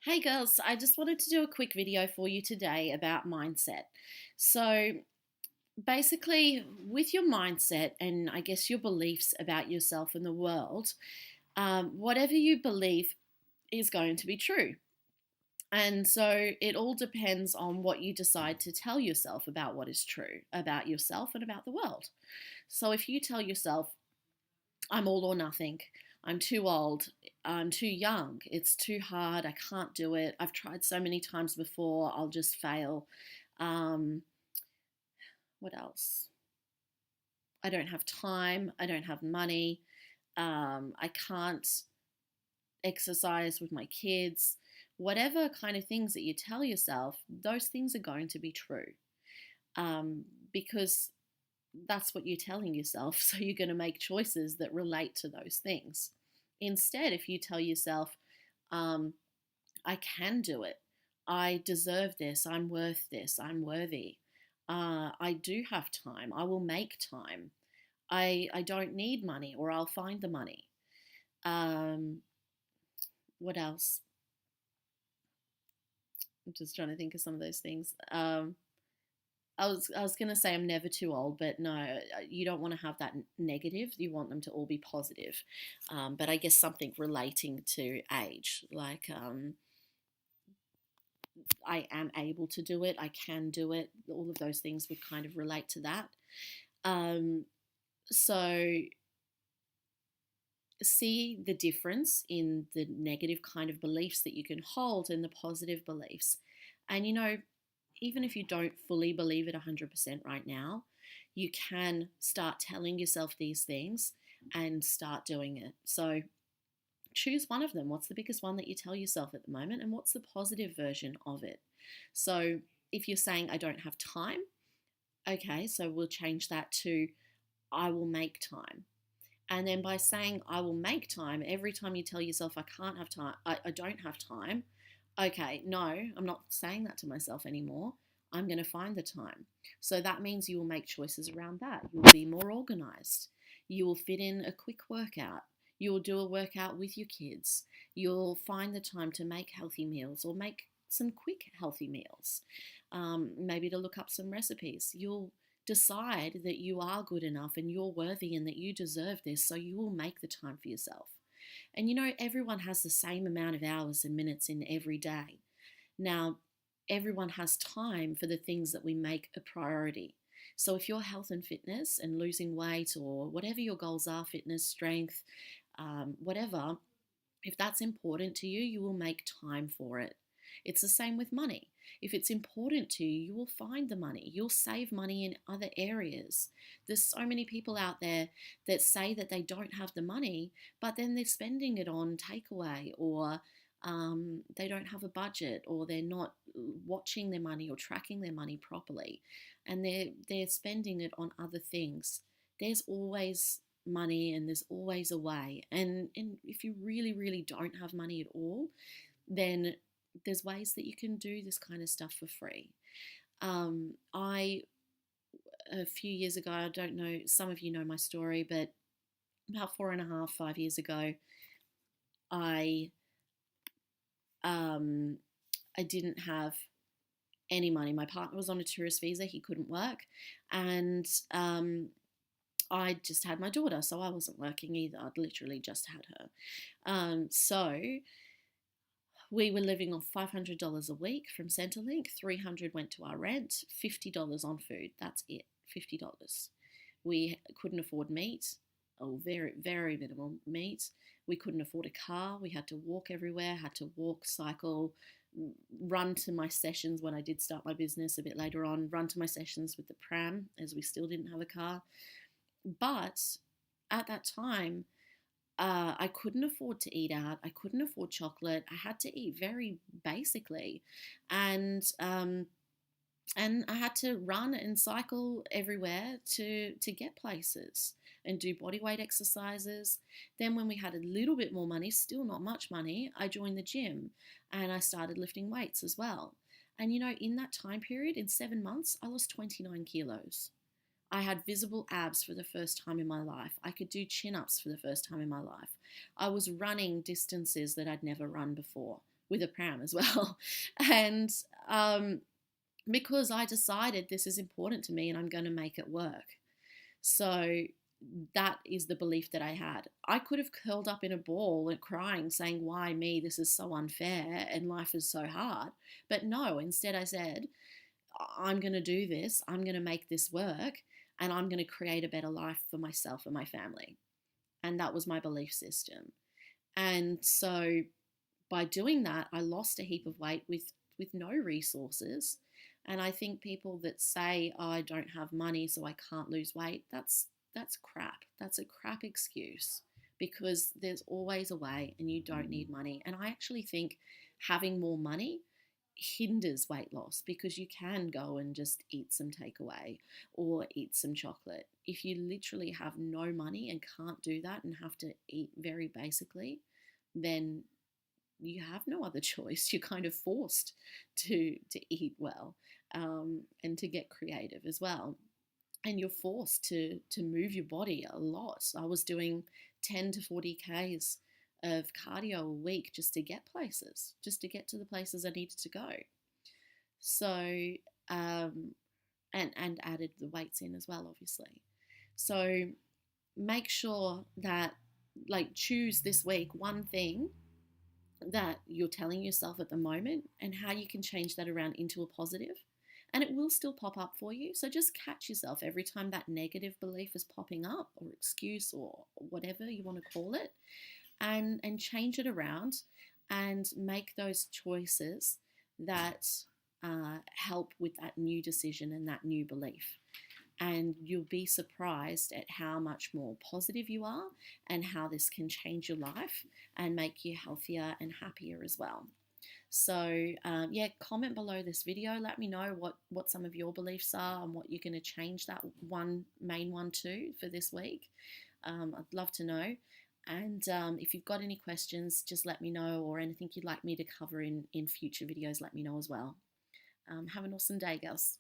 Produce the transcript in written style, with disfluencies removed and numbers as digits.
Hey girls, I just wanted to do a quick video for you today about mindset. So, basically, with your mindset and I guess your beliefs about yourself and the world, whatever you believe is going to be true. And so, it all depends on what you decide to tell yourself about what is true about yourself and about the world. So, if you tell yourself, I'm all or nothing. I'm too old. I'm too young. It's too hard. I can't do it. I've tried so many times before. I'll just fail. Um, what else? I don't have time. I don't have money. I can't exercise with my kids. Whatever kind of things that you tell yourself, those things are going to be true um, because that's what you're telling yourself. So you're going to make choices that relate to those things. Instead, if you tell yourself, um, I can do it, I deserve this, I'm worth this, I'm worthy, I do have time, I will make time, I don't need money or I'll find the money. Um, what else? I'm just trying to think of some of those things. I was gonna say I'm never too old, but no, you don't want to have that negative. You want them to all be positive. But I guess something relating to age, like I am able to do it, I can do it. All of those things would kind of relate to that. Um, so see the difference in the negative kind of beliefs that you can hold and the positive beliefs. And even if you don't fully believe it 100% right now, you can start telling yourself these things and start doing it. So choose one of them. What's the biggest one that you tell yourself at the moment, and what's the positive version of it? So if you're saying, I don't have time, okay, so we'll change that to, I will make time. And then by saying, I will make time, every time you tell yourself, I can't have time, I don't have time, okay, no, I'm not saying that to myself anymore. I'm going to find the time. So that means you will make choices around that. You'll be more organized. You will fit in a quick workout. You'll do a workout with your kids. You'll find the time to make healthy meals or make some quick healthy meals. Maybe to look up some recipes. You'll decide that you are good enough and you're worthy and that you deserve this, so you will make the time for yourself. And everyone has the same amount of hours and minutes in every day. Now, everyone has time for the things that we make a priority. So if your health and fitness and losing weight or whatever your goals are, fitness, strength, whatever, if that's important to you, you will make time for it. It's the same with money. If it's important to you, you will find the money. You'll save money in other areas. There's so many people out there that say that they don't have the money, but then they're spending it on takeaway, or they don't have a budget, or they're not watching their money or tracking their money properly, and they're spending it on other things. There's always money and there's always a way. And if you really don't have money at all, then there's ways that you can do this kind of stuff for free. I A few years ago, I don't know, some of you know my story, but about 4.5, 5 years ago, I um, I didn't have any money. My partner was on a tourist visa; he couldn't work, and I just had my daughter, so I wasn't working either. I'd literally just had her. So we were living on $500 a week from Centrelink. $300 went to our rent, $50 on food. That's it, $50. We couldn't afford meat, or very minimal meat. We couldn't afford a car. We had to walk everywhere, had to walk, cycle, run to my sessions when I did start my business a bit later on, run to my sessions with the pram as we still didn't have a car. But at that time, I couldn't afford to eat out. I couldn't afford chocolate. I had to eat very basically, and I had to run and cycle everywhere to get places and do body weight exercises. Then when we had a little bit more money, still not much money, I joined the gym and I started lifting weights as well. And in that time period, in 7 months, I lost 29 kilos. I had visible abs for the first time in my life. I could do chin ups for the first time in my life. I was running distances that I'd never run before with a pram as well. And because I decided this is important to me and I'm going to make it work. So that is the belief that I had. I could have curled up in a ball and crying, saying, why me? This is so unfair and life is so hard. But no, instead I said, I'm going to do this. I'm going to make this work and I'm going to create a better life for myself and my family. And that was my belief system. And so by doing that, I lost a heap of weight with no resources. And I think people that say, oh, I don't have money, so I can't lose weight, that's crap. That's a crap excuse, because there's always a way and you don't need money. And I actually think having more money hinders weight loss, because you can go and just eat some takeaway or eat some chocolate. If you literally have no money and can't do that and have to eat very basically, then you have no other choice. You're kind of forced to eat well, and to get creative as well. And you're forced to move your body a lot. I was doing 10 to 40 Ks of cardio a week just to get places, just to get to the places I needed to go. So, and added the weights in as well, obviously. So make sure that, like, choose this week one thing that you're telling yourself at the moment and how you can change that around into a positive. And it will still pop up for you. So just catch yourself every time that negative belief is popping up, or excuse, or whatever you want to call it, and change it around and make those choices that help with that new decision and that new belief. And you'll be surprised at how much more positive you are and how this can change your life and make you healthier and happier as well. So yeah, comment below this video. Let me know what some of your beliefs are and what you're going to change that main one to for this week. I'd love to know. And if you've got any questions, just let me know, or anything you'd like me to cover in future videos, let me know as well. Have an awesome day, girls.